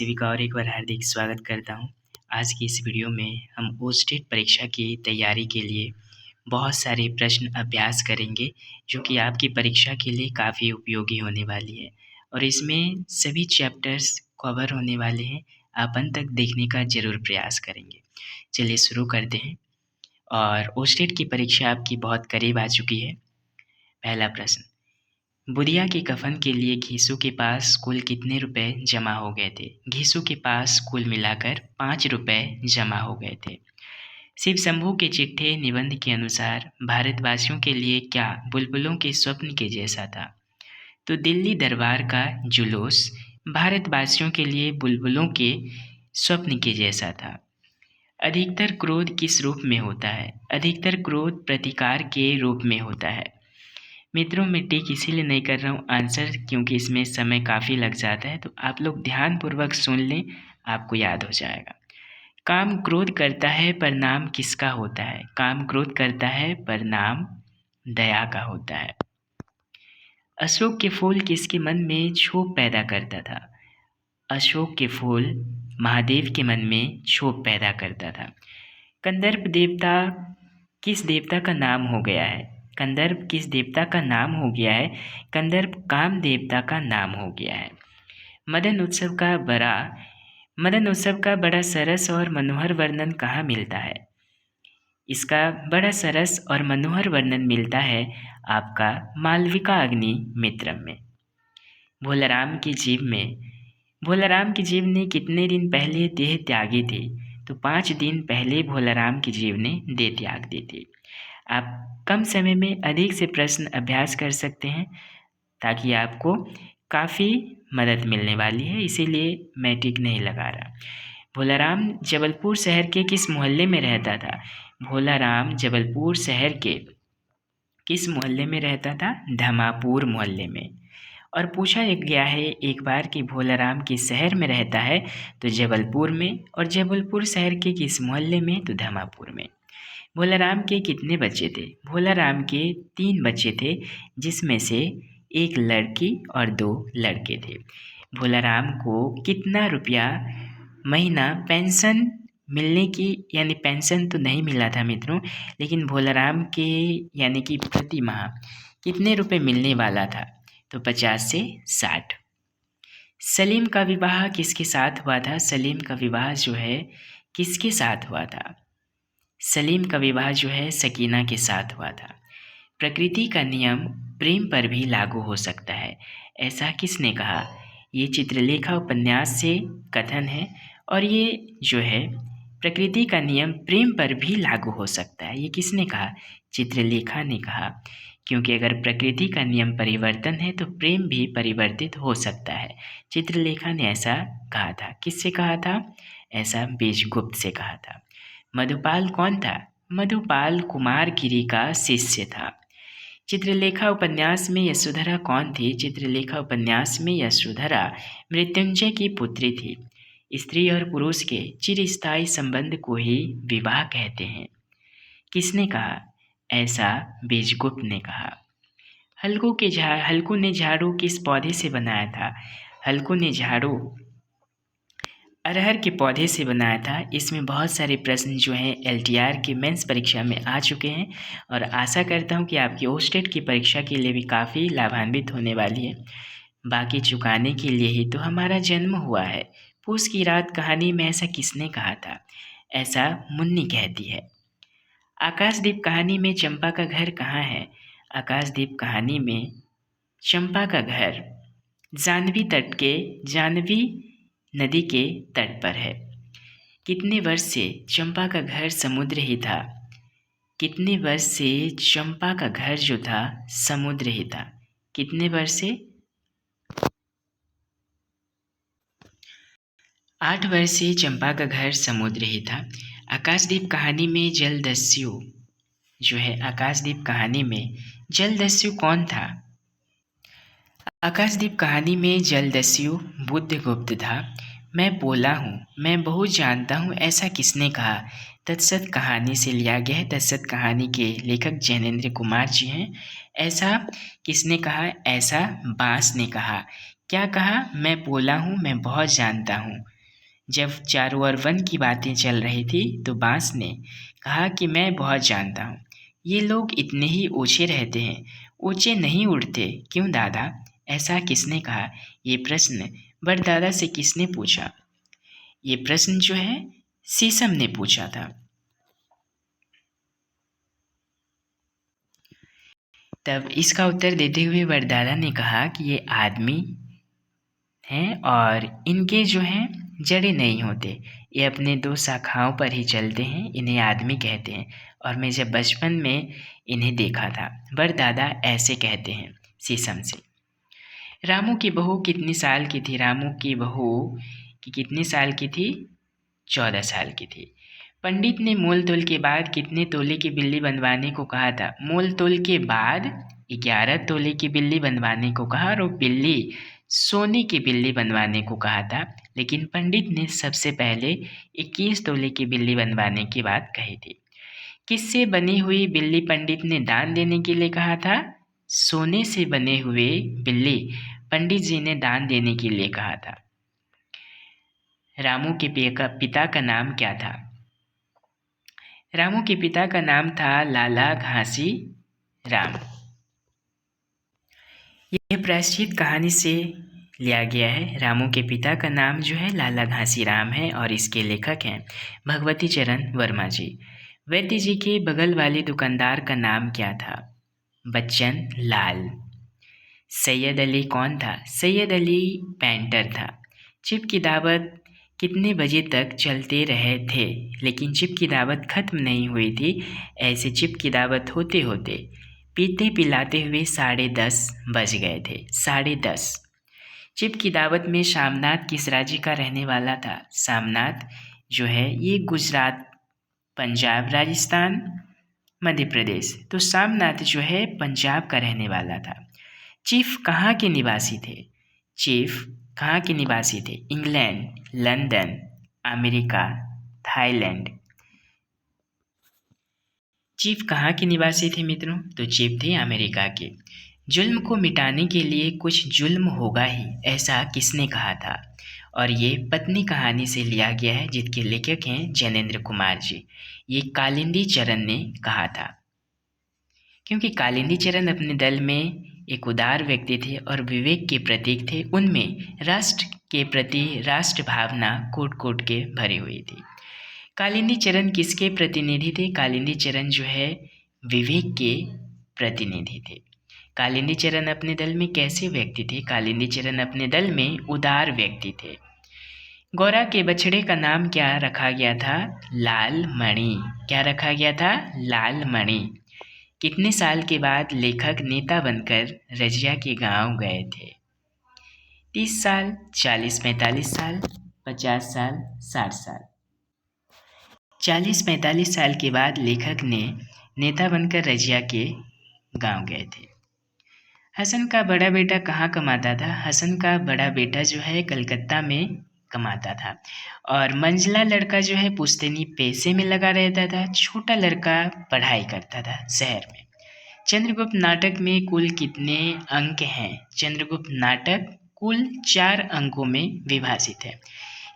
सभी का और एक बार हार्दिक स्वागत करता हूं। आज की इस वीडियो में हम ओस्टेट परीक्षा की तैयारी के लिए बहुत सारे प्रश्न अभ्यास करेंगे, जो कि आपकी परीक्षा के लिए काफ़ी उपयोगी होने वाली है और इसमें सभी चैप्टर्स कवर होने वाले हैं। आप अंत तक देखने का ज़रूर प्रयास करेंगे। चलिए शुरू करते हैं। और ओस्टेट की परीक्षा आपकी बहुत करीब आ चुकी है। पहला प्रश्न, बुधिया के कफन के लिए घीसू के पास कुल कितने रुपए जमा हो गए थे? घीसू के पास कुल मिलाकर 5 रुपए जमा हो गए थे। शिव शंभू के चिट्ठे निबंध के अनुसार भारतवासियों के लिए क्या बुलबुलों के स्वप्न के जैसा था? तो दिल्ली दरबार का जुलूस भारतवासियों के लिए बुलबुलों के स्वप्न के जैसा था। अधिकतर क्रोध किस रूप में होता है? अधिकतर क्रोध प्रतिकार के रूप में होता है। मित्रों, मैं टिक इसीलिए नहीं कर रहा हूँ आंसर, क्योंकि इसमें समय काफ़ी लग जाता है, तो आप लोग ध्यानपूर्वक सुन लें, आपको याद हो जाएगा। काम क्रोध करता है पर नाम किसका होता है? काम क्रोध करता है पर नाम दया का होता है। अशोक के फूल किसके मन में क्षोभ पैदा करता था? अशोक के फूल महादेव के मन में क्षोभ पैदा करता था। कंदर्प देवता किस देवता का नाम हो गया है? कंदर्प किस देवता का नाम हो गया है? कंदर्प काम देवता का नाम हो गया है। मदन उत्सव का बड़ा सरस और मनोहर वर्णन कहाँ मिलता है? इसका बड़ा सरस और मनोहर वर्णन मिलता है आपका मालविका अग्नि मित्रम में। भोलाराम की जीव ने कितने दिन पहले देह त्यागी थी? तो 5 दिन पहले भोलाराम की जीव ने देह त्याग दी थी। आप कम समय में अधिक से प्रश्न अभ्यास कर सकते हैं, ताकि आपको काफ़ी मदद मिलने वाली है, इसीलिए मैं टिक नहीं लगा रहा। भोलाराम जबलपुर शहर के किस मोहल्ले में रहता था? भोलाराम जबलपुर शहर के किस मोहल्ले में रहता था? धमापुर मोहल्ले में। और पूछा गया है एक बार कि भोलाराम किस शहर में रहता है? तो जबलपुर में। और जबलपुर शहर के किस मोहल्ले में? तो धमापुर में। भोलाराम के कितने बच्चे थे? भोलाराम के 3 बच्चे थे, जिसमें से 1 लड़की और 2 लड़के थे। भोलाराम को कितना रुपया महीना पेंशन मिलने की, यानी पेंशन तो नहीं मिला था मित्रों, लेकिन भोलाराम के यानी कि प्रति माह कितने रुपए मिलने वाला था? तो 50 से 60। सलीम का विवाह किसके साथ हुआ था? सलीम का विवाह जो है किसके साथ हुआ था? सलीम का विवाह जो है सकीना के साथ हुआ था। प्रकृति का नियम प्रेम पर भी लागू हो सकता है, ऐसा किसने कहा? ये चित्रलेखा उपन्यास से कथन है, और ये जो है प्रकृति का नियम प्रेम पर भी लागू हो सकता है, ये किसने कहा? चित्रलेखा ने कहा, क्योंकि अगर प्रकृति का नियम परिवर्तन है तो प्रेम भी परिवर्तित हो सकता है। चित्रलेखा ने ऐसा कहा था। किससे कहा था? ऐसा बीजगुप्त से कहा था। मधुपाल कौन था? मधुपाल कुमारगिरी का शिष्य था। चित्रलेखा उपन्यास में यशोधरा कौन थी? चित्रलेखा उपन्यास में यशोधरा मृत्युंजय की पुत्री थी। स्त्री और पुरुष के चिरस्थायी संबंध को ही विवाह कहते हैं। किसने कहा? ऐसा बीजगुप्त ने कहा। हल्कू ने झाड़ू किस पौधे से बनाया था? हल्कू ने झाड़ू अरहर के पौधे से बनाया था। इसमें बहुत सारे प्रश्न जो हैं LTR की मेंस परीक्षा में आ चुके हैं, और आशा करता हूं कि आपकी ओस्टेट की परीक्षा के लिए भी काफ़ी लाभान्वित होने वाली है। बाकी चुकाने के लिए ही तो हमारा जन्म हुआ है। पूस की रात कहानी में ऐसा किसने कहा था? ऐसा मुन्नी कहती है। आकाशदीप कहानी में चंपा का घर कहाँ है? आकाशदीप कहानी में चंपा का घर जानवी नदी के तट पर है। कितने वर्ष से चंपा का घर समुद्र ही था? कितने वर्ष से चंपा का घर जो था समुद्र ही था? कितने वर्ष से? 8 वर्ष से चंपा का घर समुद्र ही था। आकाशदीप कहानी में जलदस्यु जो है, आकाशदीप कहानी में जलदस्यु कौन था? आकाशदीप कहानी में जलदस्यु बुद्धगुप्त था। मैं बोला हूँ, मैं बहुत जानता हूँ, ऐसा किसने कहा? तत्सत कहानी से लिया गया है। तत्सत कहानी के लेखक जैनेन्द्र कुमार जी हैं। ऐसा किसने कहा? ऐसा बांस ने कहा। क्या कहा? मैं बोला हूँ, मैं बहुत जानता हूँ। जब चारों ओर वन की बातें चल रही थी तो बांस ने कहा कि मैं बहुत जानता हूँ, ये लोग इतने ही ऊंचे रहते हैं, ऊंचे नहीं उड़ते। क्यों दादा? ऐसा किसने कहा? ये प्रश्न बड़दादा से किसने पूछा? ये प्रश्न जो है शीशम ने पूछा था। तब इसका उत्तर देते हुए बड़दादा ने कहा कि ये आदमी हैं और इनके जो हैं जड़ें नहीं होते, ये अपने दो शाखाओं पर ही चलते हैं, इन्हें आदमी कहते हैं। और मैं जब बचपन में इन्हें देखा था। बड़दादा ऐसे कहते हैं शीशम से। रामू की बहू कितनी साल की थी? रामू की बहू की कितने साल की थी? 14 साल की थी। पंडित ने मोल तोल के बाद कितने तोले की बिल्ली बनवाने को कहा था? मोल तोल के बाद 11 तोले की बिल्ली बनवाने को कहा और वो बिल्ली सोने की बिल्ली बनवाने को कहा था। लेकिन पंडित ने सबसे पहले 21 तोले की बिल्ली बनवाने की बात कही थी। किससे बनी हुई बिल्ली पंडित ने दान देने के लिए कहा था? सोने से बने हुए बिल्ली पंडित जी ने दान देने के लिए कहा था। रामू के पिता का नाम क्या था? रामू के पिता का नाम था लाला घासी राम। यह प्रायश्चित कहानी से लिया गया है। रामू के पिता का नाम जो है लाला घासी राम है और इसके लेखक हैं भगवती चरण वर्मा जी। वैद्य जी के बगल वाले दुकानदार का नाम क्या था? बच्चन लाल। सैयद अली कौन था? सैयद अली पेंटर था। चिप की दावत कितने बजे तक चलते रहे थे? लेकिन चिप की दावत खत्म नहीं हुई थी। ऐसे चिप की दावत होते होते पीते पिलाते हुए 10:30 बज गए थे। 10:30। चिप की दावत में शामनाथ किस राज्य का रहने वाला था? शामनाथ जो है ये गुजरात, पंजाब, राजस्थान, मध्य प्रदेश, तो शामनाथ जो है पंजाब का रहने वाला था। चीफ कहाँ के निवासी थे? चीफ कहाँ के निवासी थे? England, London, America, Thailand. Chief कहाँ के निवासी थे मित्रों? तो चीफ थे अमेरिका के। जुल्म को मिटाने के लिए कुछ जुल्म होगा ही, ऐसा किसने कहा था? और ये पत्नी कहानी से लिया गया है जिसके लेखक हैं जैनेन्द्र कुमार जी। ये कालिंदी चरण ने कहा था, क्योंकि कालिंदी चरण अपने दल में एक उदार व्यक्ति थे और विवेक के प्रतीक थे। उनमें राष्ट्र के प्रति राष्ट्र भावना कूट कूट के भरी हुई थी। कालिंदी चरण किसके प्रतिनिधि थे? कालिंदी चरण जो है विवेक के प्रतिनिधि थे। कालिंदी चरण अपने दल में कैसे व्यक्ति थे? कालिंदी चरण अपने दल में उदार व्यक्ति थे। गौरा के बछड़े का नाम क्या रखा गया था? लाल मणि। क्या रखा गया था? लाल मणि। कितने साल के बाद लेखक नेता बनकर रजिया के गांव गए थे? 30 साल, 40-45 साल, 50 साल, 60 साल। 40-45 साल के बाद लेखक ने नेता बनकर रजिया के गांव गए थे। हसन का बड़ा बेटा कहाँ कमाता था? हसन का बड़ा बेटा जो है कलकत्ता में कमाता था और मंझला लड़का जो है पुश्तैनी पैसे में लगा रहता था। छोटा लड़का पढ़ाई करता था शहर में। चंद्रगुप्त नाटक में कुल कितने अंक हैं? चंद्रगुप्त नाटक कुल 4 अंकों में विभाजित है।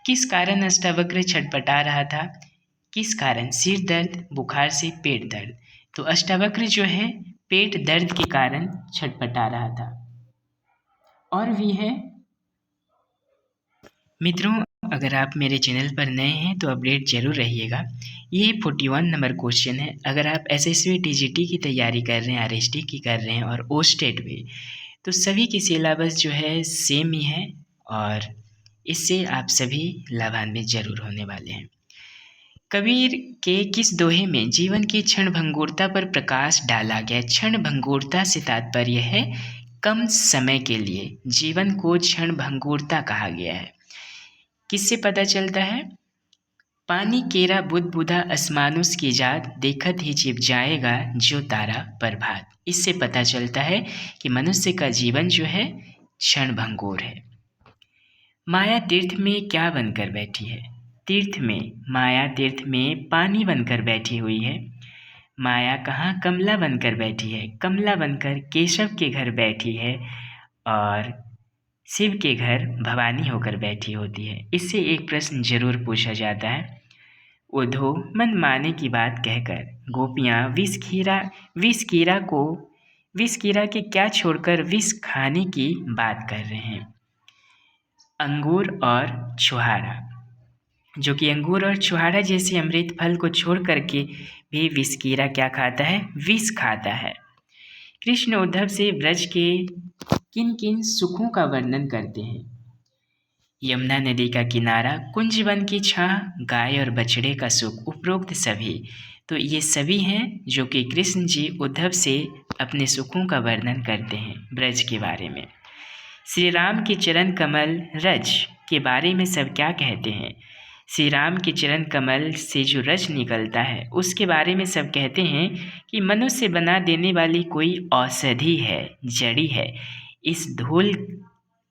किस कारण अष्टावक्र छटपटा रहा था? किस कारण? सिर दर्द, बुखार से पेट दर्द। तो अष्टावक्र जो है पेट दर्द के कारण छटपटा रहा था। और भी है मित्रों, अगर आप मेरे चैनल पर नए हैं तो अपडेट जरूर रहिएगा। ये 41 नंबर क्वेश्चन है। अगर आप एसएससी टीजीटी की तैयारी कर रहे हैं, आरएसटी की कर रहे हैं और ओस्टेट भी, तो सभी की सिलेबस जो है सेम ही है और इससे आप सभी लाभान्वित जरूर होने वाले हैं। कबीर के किस दोहे में जीवन की क्षण भंगुरता पर प्रकाश डाला गया? क्षण भंगुरता से तात्पर्य है कम समय के लिए जीवन को क्षण भंगुरता कहा गया है। किससे पता चलता है? पानी केरा बुध बुधा असमानुस की जात, देखत ही छिप जाएगा जो तारा प्रभात। इससे पता चलता है कि मनुष्य का जीवन जो है क्षण भंगुर है। माया तीर्थ में क्या बनकर बैठी है? तीर्थ में, माया तीर्थ में पानी बनकर बैठी हुई है। माया कहाँ? कमला बनकर बैठी है। कमला बनकर केशव के घर बैठी है और शिव के घर भवानी होकर बैठी होती है। इससे एक प्रश्न जरूर पूछा जाता है। उद्धव मन माने की बात कहकर गोपियाँ विष कीरा के क्या छोड़कर विष खाने की बात कर रहे हैं। अंगूर और छुहारा, जो कि अंगूर और छुहारा जैसे अमृत फल को छोड़ करके भी विष कीरा क्या खाता है, विष खाता है। कृष्ण उद्धव से ब्रज के किन किन सुखों का वर्णन करते हैं। यमुना नदी का किनारा, कुंज वन की छाह, गाय और बछड़े का सुख, उपरोक्त सभी। तो ये सभी हैं जो कि कृष्ण जी उद्धव से अपने सुखों का वर्णन करते हैं ब्रज के बारे में। श्री राम के चरण कमल रज के बारे में सब क्या कहते हैं। श्री राम के चरण कमल से जो रज निकलता है उसके बारे में सब कहते हैं कि मनुष्य बना देने वाली कोई औषधि है, जड़ी है। इस धूल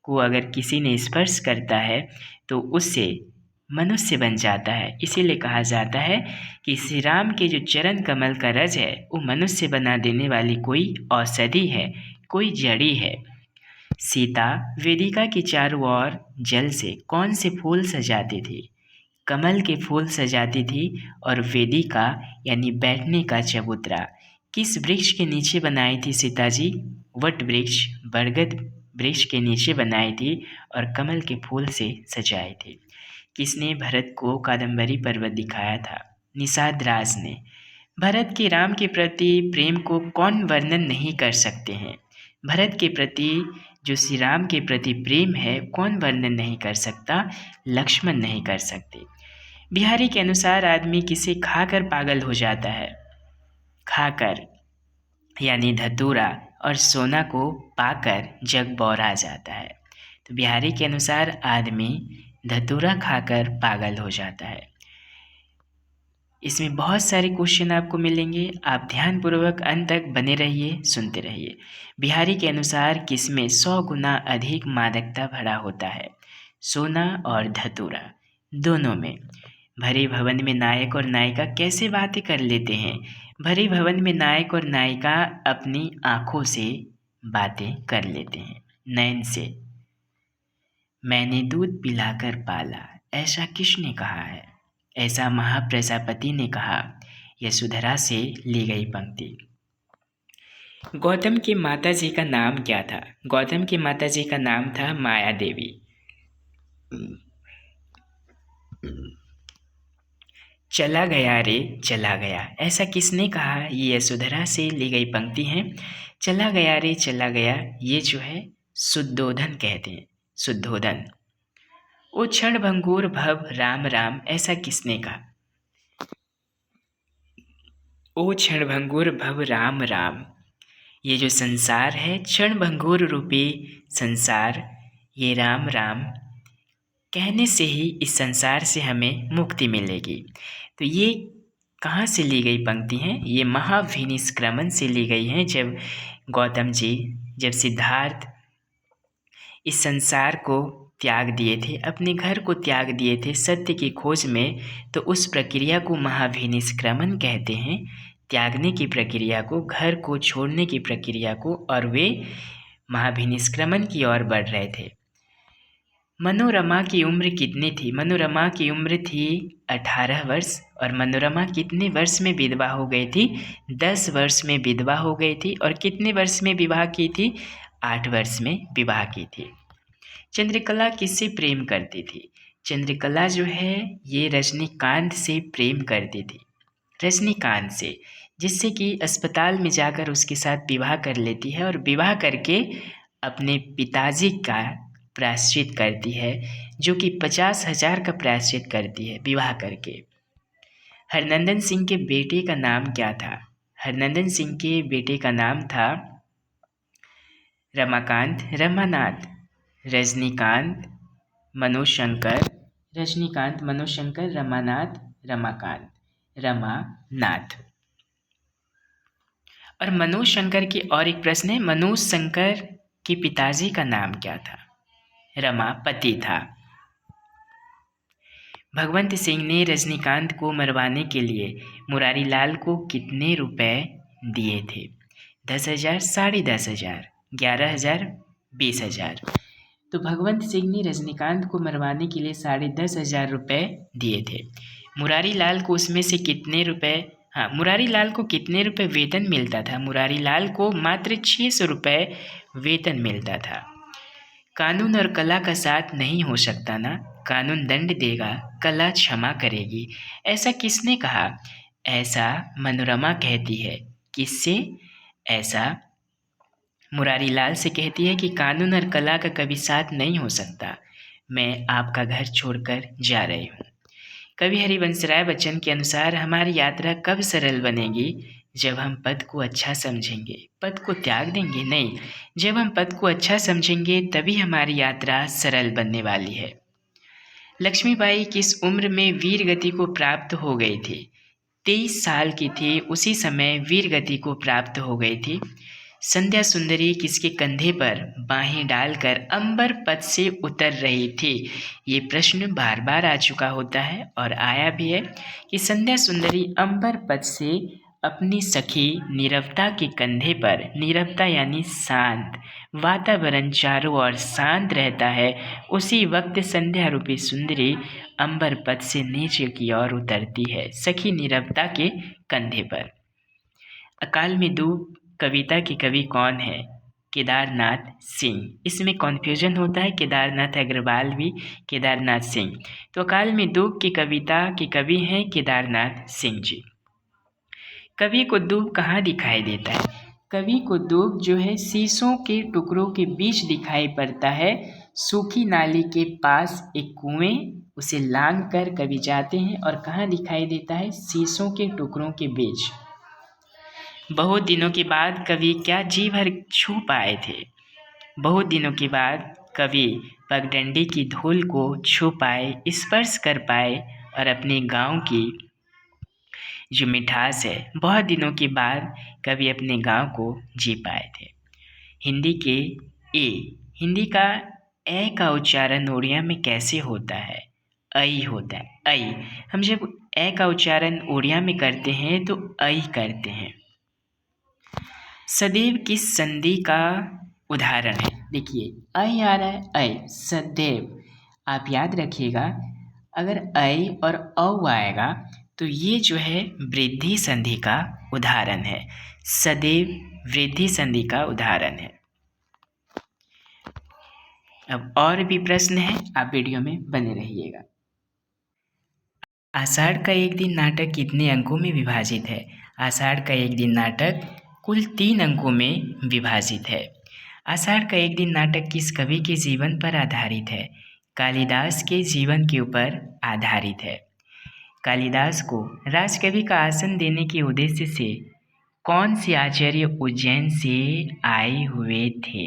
को अगर किसी ने स्पर्श करता है तो उससे मनुष्य बन जाता है। इसीलिए कहा जाता है कि श्री राम के जो चरण कमल का रज है वो मनुष्य बना देने वाली कोई औषधि है, कोई जड़ी है। सीता वेदिका के चारों ओर जल से कौन से फूल सजाती थी। कमल के फूल सजाती थी। और वेदिका यानी बैठने का चबूतरा किस वृक्ष के नीचे बनाई थी सीता जी। वट वृक्ष, बरगद वृक्ष के नीचे बनाई थी और कमल के फूल से सजाई थी। किसने भरत को कादम्बरी पर्वत दिखाया था। निषाद राज ने। भरत के राम के प्रति प्रेम को कौन वर्णन नहीं कर सकते हैं। भरत के प्रति जो श्री राम के प्रति प्रेम है कौन वर्णन नहीं कर सकता, लक्ष्मण नहीं कर सकते। बिहारी के अनुसार आदमी किसे खाकर पागल हो जाता है। खाकर यानी धतूरा और सोना को पाकर जग बौरा जाता है। तो बिहारी के अनुसार आदमी धतूरा खाकर पागल हो जाता है। इसमें बहुत सारे क्वेश्चन आपको मिलेंगे, आप ध्यानपूर्वक अंत तक बने रहिए, सुनते रहिए। बिहारी के अनुसार किसमें 100 गुना अधिक मादकता भरा होता है। सोना और धतूरा दोनों में। भरे भवन में नायक और नायिका कैसे बातें कर लेते हैं। भरे भवन में नायक और नायिका अपनी आँखों से बातें कर लेते हैं, नयन से। मैंने दूध पिलाकर पाला, ऐसा किसने कहा है। ऐसा महाप्रजापति ने कहा। यशोधरा से ली गई पंक्ति। गौतम की माता जी का नाम क्या था। गौतम की माता जी का नाम था माया देवी। चला गया रे चला गया, ऐसा किसने कहा। ये यशोधरा से ली गई पंक्ति है। चला गया रे चला गया, ये जो है शुद्धोधन कहते हैं, शुद्धोधन। ओ क्षण भंगुर भव राम राम, ऐसा किसने कहा। ओ क्षण भंगुर भव राम राम, ये जो संसार है क्षण भंगुर रूपी संसार, ये राम राम कहने से ही इस संसार से हमें मुक्ति मिलेगी। तो ये कहाँ से ली गई पंक्ति हैं। ये महाभिनिष्क्रमण से ली गई हैं। जब गौतम जी, जब सिद्धार्थ इस संसार को त्याग दिए थे, अपने घर को त्याग दिए थे सत्य की खोज में, तो उस प्रक्रिया को महाभिनिष्क्रमण कहते हैं। त्यागने की प्रक्रिया को, घर को छोड़ने की प्रक्रिया को, और वे महाभिनिष्क्रमण की ओर बढ़ रहे थे। मनोरमा की उम्र कितनी थी। मनोरमा की उम्र थी 18 वर्ष। और मनोरमा कितने वर्ष में विधवा हो गई थी। 10 वर्ष में विधवा हो गई थी। और कितने वर्ष में विवाह की थी। 8 वर्ष में विवाह की थी। चंद्रकला किससे प्रेम करती थी। चंद्रकला जो है ये रजनीकांत से प्रेम करती थी। रजनीकांत से, जिससे कि अस्पताल में जाकर उसके साथ विवाह कर लेती है और विवाह करके अपने पिताजी का प्रायश्चित करती है, जो कि 50,000 का प्रायश्चित करती है विवाह करके। हरनंदन सिंह के बेटे का नाम क्या था। हरनंदन सिंह के बेटे का नाम था रमाकांत, रमानाथ, रजनीकांत, मनोशंकर, रजनीकांत, मनोशंकर, रमानाथ, रमाकांत, रमानाथ। और मनोशंकर की और एक प्रश्न है, मनोशंकर के पिताजी का नाम क्या था। रमापति था। भगवंत सिंह ने रजनीकांत को मरवाने के लिए मुरारी लाल को कितने रुपए दिए थे। 10,000, 10,500, 11,000, 20,000। तो भगवंत सिंह ने रजनीकांत को मरवाने के लिए 10,500 रुपये दिए थे। मुरारी लाल को उसमें से कितने रुपए, हाँ, मुरारी लाल को कितने रुपए वेतन मिलता था? मुरारी लाल को मात्र 600 रुपये वेतन मिलता था। कानून और कला का साथ नहीं हो सकता ना, कानून दंड देगा, कला क्षमा करेगी, ऐसा किसने कहा? ऐसा मनोरमा कहती है। किससे? ऐसा मुरारी लाल से कहती है कि कानून और कला का कभी साथ नहीं हो सकता। मैं आपका घर छोड़कर जा रही हूँ। कवि हरिवंशराय बच्चन के अनुसार हमारी यात्रा कब सरल बनेगी? जब हम पद को अच्छा समझेंगे। पद को त्याग देंगे? नहीं, जब हम पद को अच्छा समझेंगे तभी हमारी यात्रा सरल बनने वाली है। लक्ष्मीबाई किस उम्र में वीर गति को प्राप्त हो गई थी? 23 साल की थी, उसी समय वीर गति को प्राप्त हो गई थी। संध्या सुंदरी किसके कंधे पर बाहें डालकर अंबर पद से उतर रही थी? ये प्रश्न बार बार आ चुका होता है और आया भी है कि संध्या सुंदरी अंबर पद से अपनी सखी नीरवता के कंधे पर, नीरवता यानी शांत, वातावरण चारों ओर शांत रहता है, उसी वक्त संध्या रूपी सुंदरी अंबर पद से नीचे की ओर उतरती है, सखी नीरवता के कंधे पर। अकाल में डूब कविता के कवि कौन है? केदारनाथ सिंह। इसमें कन्फ्यूजन होता है, केदारनाथ अग्रवाल भी, केदारनाथ सिंह। तो अकाल में डूब की कविता के कवि हैं केदारनाथ सिंह जी। कवि को डूब कहाँ दिखाई देता है? कवि को डूब जो है शीशों के टुकड़ों के बीच दिखाई पड़ता है। सूखी नाली के पास एक कुएं, उसे लांघ कर कवि जाते हैं और कहाँ दिखाई देता है? शीशों के टुकड़ों के बीच। बहुत दिनों के बाद कवि क्या जी भर छू पाए थे? बहुत दिनों के बाद कवि पगडंडी की धूल को छू पाए, स्पर्श कर पाए और अपने गांव की जो मिठास है, बहुत दिनों के बाद कवि अपने गांव को जी पाए थे। हिंदी के ए, हिंदी का ए का उच्चारण उड़िया में कैसे होता है? ऐ होता है, ऐ। हम जब ए का उच्चारण उड़िया में करते हैं तो ऐ करते हैं। सदैव किस संधि का उदाहरण है? देखिए ऐ आ रहा है, ऐ, सदैव। आप याद रखिएगा, अगर ऐ और औ आएगा तो ये जो है वृद्धि संधि का उदाहरण है। सदैव वृद्धि संधि का उदाहरण है। अब और भी प्रश्न है, आप वीडियो में बने रहिएगा। आषाढ़ का एक दिन नाटक कितने अंकों में विभाजित है? आषाढ़ का एक दिन नाटक कुल 3 अंकों में विभाजित है। आषाढ़ का एक दिन नाटक किस कवि के जीवन पर आधारित है? कालिदास के जीवन के ऊपर आधारित है। कालिदास को राजकवि का आसन देने के उद्देश्य से कौन से आचार्य उज्जैन से आए हुए थे?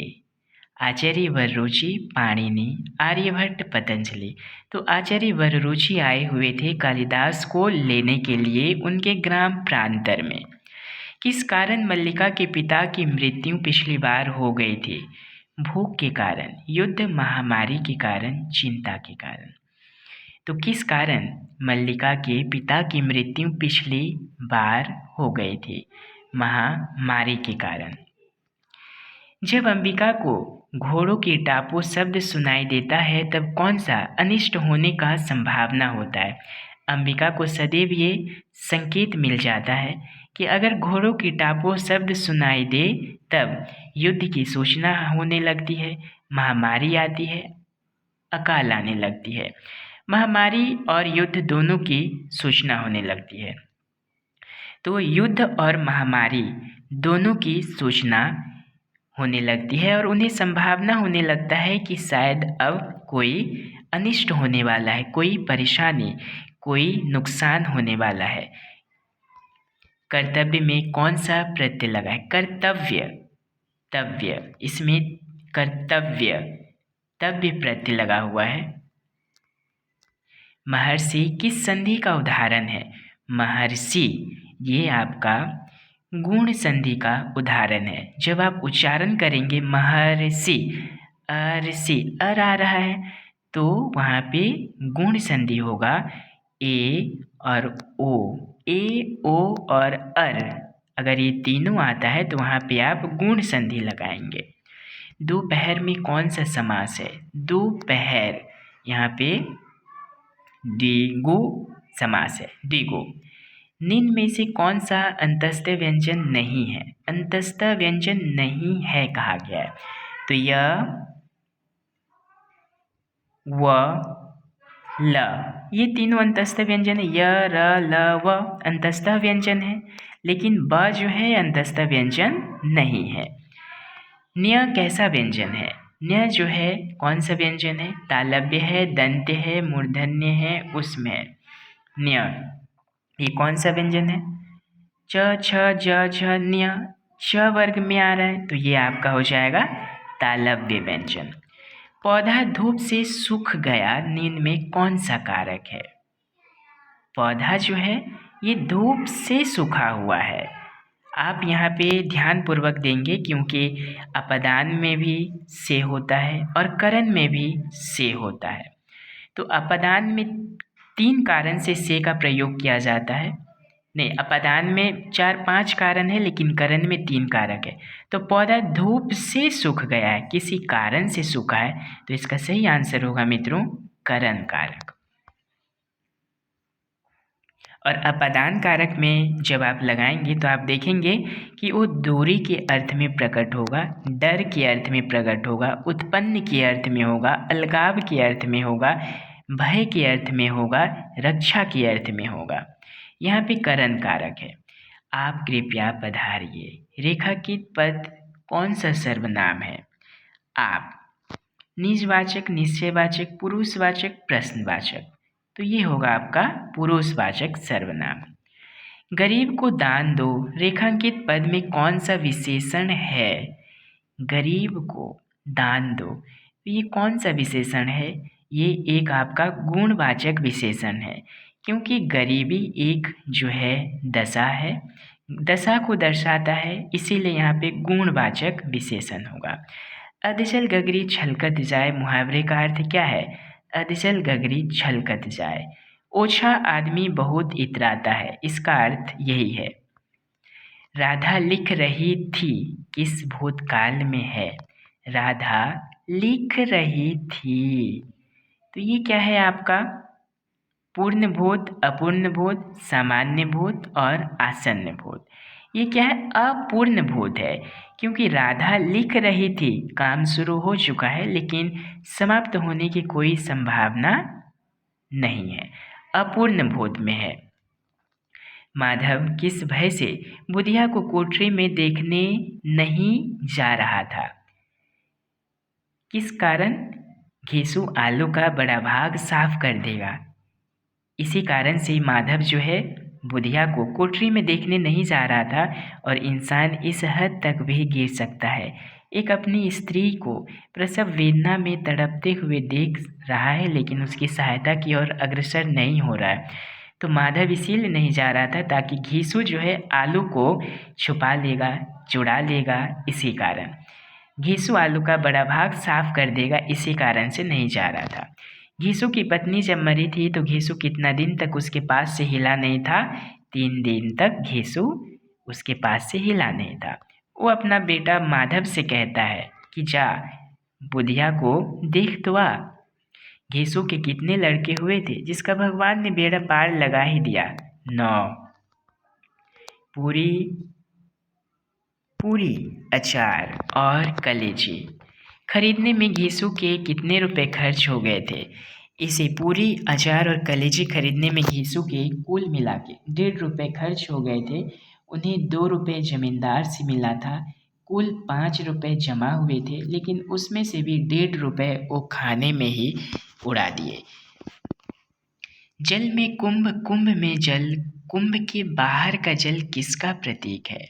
आचार्य वररुचि, पाणिनि, आर्यभट्ट, पतंजलि। तो आचार्य वररुचि आए हुए थे कालिदास को लेने के लिए उनके ग्राम प्रांतर में। किस कारण मल्लिका के पिता की मृत्यु पिछली बार हो गई थी? भूख के कारण, युद्ध, महामारी के कारण, चिंता के कारण। तो किस कारण मल्लिका के पिता की मृत्यु पिछली बार हो गई थी? महामारी के कारण। जब अंबिका को घोड़ों की टापू शब्द सुनाई देता है तब कौन सा अनिष्ट होने का संभावना होता है? अंबिका को सदैव ये संकेत मिल जाता है कि अगर घोड़ों की टापू शब्द सुनाई दे तब युद्ध की सूचना होने लगती है, महामारी आती है, अकाल आने लगती है। महामारी और युद्ध दोनों की सूचना होने लगती है। तो युद्ध और महामारी दोनों की सूचना होने लगती है और उन्हें संभावना होने लगता है कि शायद अब कोई अनिष्ट होने वाला है, कोई परेशानी, कोई नुकसान होने वाला है। कर्तव्य में कौन सा प्रत्यय लगा है? कर्तव्य, तव्य, इसमें कर्तव्य तव्य प्रत्यय लगा हुआ है। महर्षि किस संधि का उदाहरण है? महर्षि ये आपका गुण संधि का उदाहरण है। जब आप उच्चारण करेंगे महर्षि, अरसी, अर आ रहा है तो वहाँ पे गुण संधि होगा, ए और ओ, ए, ओ और अर। अगर ये तीनों आता है तो वहाँ पे आप गुण संधि लगाएंगे। दोपहर में कौन सा समास है? दोपहर, यहाँ पे द्विगु समास है, द्विगु। निम्न में से कौन सा अंतस्थ व्यंजन नहीं है? अंतस्थ व्यंजन नहीं है कहा गया है। तो य, व, ल, ये तीनों अंतस्थ व्यंजन है। य, र, ल, व अंतस्थ व्यंजन है, लेकिन ब जो है अंतस्थ व्यंजन नहीं है। न्य कैसा व्यंजन है? न्य जो है कौन सा व्यंजन है? तालव्य है, दंत्य है, मूर्धन्य है, उसमें है। न्य ये कौन सा व्यंजन है? च, छ, ज, झ, न्य, च वर्ग में आ रहा है, तो ये आपका हो जाएगा तालव्य व्यंजन। पौधा धूप से सूख गया, निम्न में कौन सा कारक है? पौधा जो है ये धूप से सूखा हुआ है। आप यहाँ पे ध्यान पूर्वक देंगे, क्योंकि अपदान में भी से होता है और करण में भी से होता है। तो अपदान में 3 कारण से का प्रयोग किया जाता है। नहीं, अपदान में 4-5 कारण है, लेकिन करण में 3 कारक है। तो पौधा धूप से सूख गया है, किसी कारण से सूखा है, तो इसका सही आंसर होगा मित्रों करण कारक। और अपदान कारक में जब आप लगाएंगे तो आप देखेंगे कि वो दूरी के अर्थ में प्रकट होगा, डर के अर्थ में प्रकट होगा, उत्पन्न के अर्थ में होगा, अलगाव के अर्थ में होगा, भय के अर्थ में होगा, रक्षा के अर्थ में होगा। यहाँ पे करण कारक है। आप कृपया पधारिए। रेखांकित पद कौन सा सर्वनाम है? आप, निजवाचक, निश्चयवाचक, पुरुषवाचक, प्रश्नवाचक, तो ये होगा आपका पुरुषवाचक सर्वनाम। गरीब को दान दो, रेखांकित पद में कौन सा विशेषण है? गरीब को दान दो, तो ये कौन सा विशेषण है? ये एक आपका गुणवाचक विशेषण है, क्योंकि गरीबी एक जो है दशा है, दशा को दर्शाता है, इसीलिए यहाँ पे गुणवाचक विशेषण होगा। अधजल गगरी छलकत जाए, मुहावरे का अर्थ क्या है? अधजल गगरी छलकत जाए। ओछा आदमी बहुत इतराता है, इसका अर्थ यही है। राधा लिख रही थी, किस भूतकाल में है? राधा लिख रही थी, तो ये क्या है आपका? पूर्ण भूत, अपूर्ण भूत, सामान्य भूत और आसन्न भूत। ये क्या है? अपूर्ण भूत है, क्योंकि राधा लिख रही थी, काम शुरू हो चुका है लेकिन समाप्त होने की कोई संभावना नहीं है, अपूर्ण भूत में है। माधव किस भय से बुधिया को कोठरी में देखने नहीं जा रहा था? किस कारण? घेसु आलू का बड़ा भाग साफ कर देगा, इसी कारण से माधव जो है बुधिया को कोठरी में देखने नहीं जा रहा था। और इंसान इस हद तक भी गिर सकता है, एक अपनी स्त्री को प्रसव वेदना में तड़पते हुए देख रहा है लेकिन उसकी सहायता की ओर अग्रसर नहीं हो रहा है। तो माधव इसीलिए नहीं जा रहा था ताकि घीसू जो है आलू को छुपा लेगा, चुरा लेगा, इसी कारण। घीसू आलू का बड़ा भाग साफ कर देगा, इसी कारण से नहीं जा रहा था। घीसू की पत्नी जब मरी थी तो घीसू कितना दिन तक उसके पास से हिला नहीं था? 3 दिन तक घीसू उसके पास से हिला नहीं था। वो अपना बेटा माधव से कहता है कि जा बुधिया को देख तो आ। घीसू के कितने लड़के हुए थे जिसका भगवान ने बेड़ा पार लगा ही दिया? 9। पूरी, अचार और कलेजी खरीदने में घीसू के कितने रुपए खर्च हो गए थे? इसे पूरी, अचार और कलेजी खरीदने में घीसू के कुल मिला के 1.5 रुपये खर्च हो गए थे। उन्हें 2 रुपये जमींदार से मिला था, कुल 5 रुपये जमा हुए थे, लेकिन उसमें से भी 1.5 रुपये वो खाने में ही उड़ा दिए। जल में कुंभ, कुंभ में जल, कुंभ के बाहर का जल किसका प्रतीक है?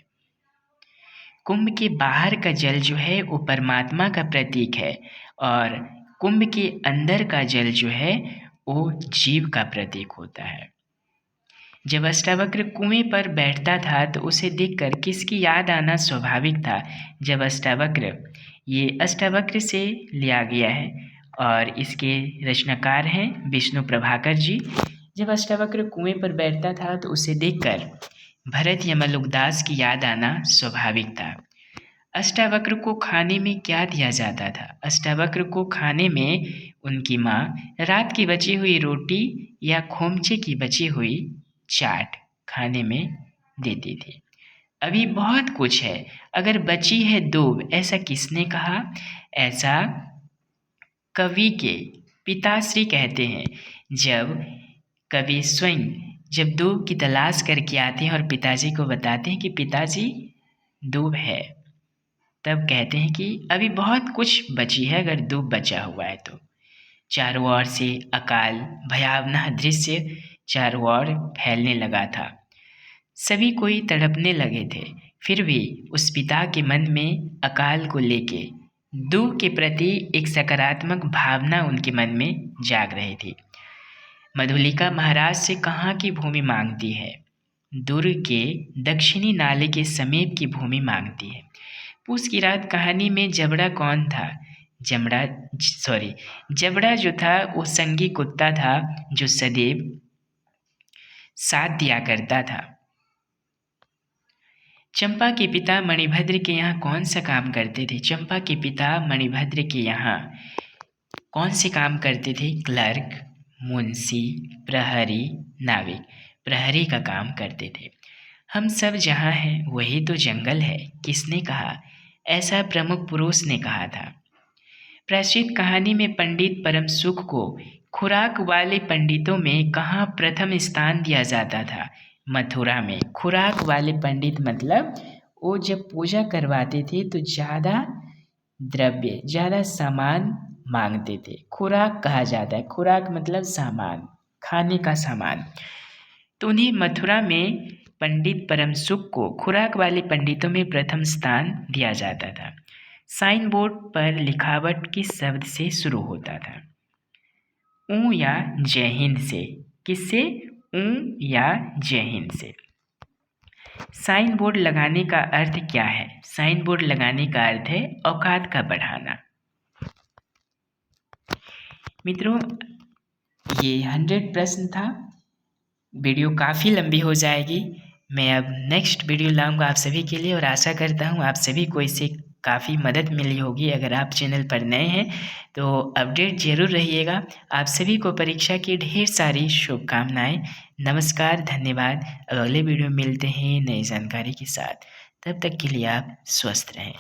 कुंभ के बाहर का जल जो है वो परमात्मा का प्रतीक है, और कुंभ के अंदर का जल जो है वो जीव का प्रतीक होता है। जब अष्टावक्र कुएं पर बैठता था तो उसे देखकर किसकी याद आना स्वाभाविक था? जब अष्टावक्र, ये अष्टावक्र से लिया गया है और इसके रचनाकार हैं विष्णु प्रभाकर जी। जब अष्टावक्र कुएं पर बैठता था तो उसे देखकर भरत या मल्लुकदास की याद आना स्वाभाविक था। अष्टावक्र को खाने में क्या दिया जाता था? अष्टावक्र को खाने में उनकी माँ रात की बची हुई रोटी या खोमचे की बची हुई चाट खाने में देती थी। अभी बहुत कुछ है। अगर बची है दूब, ऐसा किसने कहा? ऐसा कवि के पिताश्री कहते हैं। जब कवि स्वयं जब दूब की तलाश करके आते हैं और पिताजी को बताते हैं कि पिताजी दूब है, तब कहते हैं कि अभी बहुत कुछ बची है अगर दूब बचा हुआ है तो। चारों ओर से अकाल भयावह दृश्य चारों ओर फैलने लगा था। सभी कोई तड़पने लगे थे। फिर भी उस पिता के मन में अकाल को लेके दूर के प्रति एक सकारात्मक भावना उनके मन में जाग रही थी। मधुलिका महाराज से कहाँ की भूमि मांगती है? दुर्ग के दक्षिणी नाले के समीप की भूमि मांगती है। पूस की रात कहानी में जबड़ा कौन था? जबड़ा जो था वो संगी कुत्ता था जो सदैव साथ दिया करता था। चंपा के पिता मणिभद्र के यहाँ कौन सा काम करते थे? चंपा के पिता मणिभद्र के यहाँ कौन से काम करते थे? क्लर्क, मुंशी, प्रहरी, नाविक। प्रहरी का काम करते थे। हम सब जहाँ हैं वही तो जंगल है, किसने कहा? ऐसा प्रमुख पुरुष ने कहा था। प्रचलित कहानी में पंडित परम सुख को खुराक वाले पंडितों में कहाँ प्रथम स्थान दिया जाता था? मथुरा में। खुराक वाले पंडित मतलब वो जब पूजा करवाते थे तो ज़्यादा द्रव्य, ज़्यादा सामान मांगते थे। खुराक कहा जाता है। खुराक मतलब सामान, खाने का सामान। तो उन्हें मथुरा में पंडित परम सुख को खुराक वाले पंडितों में प्रथम स्थान दिया जाता था। साइन बोर्ड पर लिखावट किस शब्द से शुरू होता था? ऊ या जय हिंद से? किससे? ऊ या जय हिंद से। साइन बोर्ड लगाने का अर्थ क्या है? साइन बोर्ड लगाने का अर्थ है औकात का बढ़ाना। मित्रों, ये 100 प्रश्न था। वीडियो काफ़ी लंबी हो जाएगी। मैं अब नेक्स्ट वीडियो लाऊंगा आप सभी के लिए और आशा करता हूँ आप सभी को इससे काफ़ी मदद मिली होगी। अगर आप चैनल पर नए हैं तो अपडेट ज़रूर रहिएगा। आप सभी को परीक्षा की ढेर सारी शुभकामनाएं। नमस्कार, धन्यवाद। अब अगले वीडियो में मिलते हैं नई जानकारी के साथ। तब तक के लिए आप स्वस्थ रहें।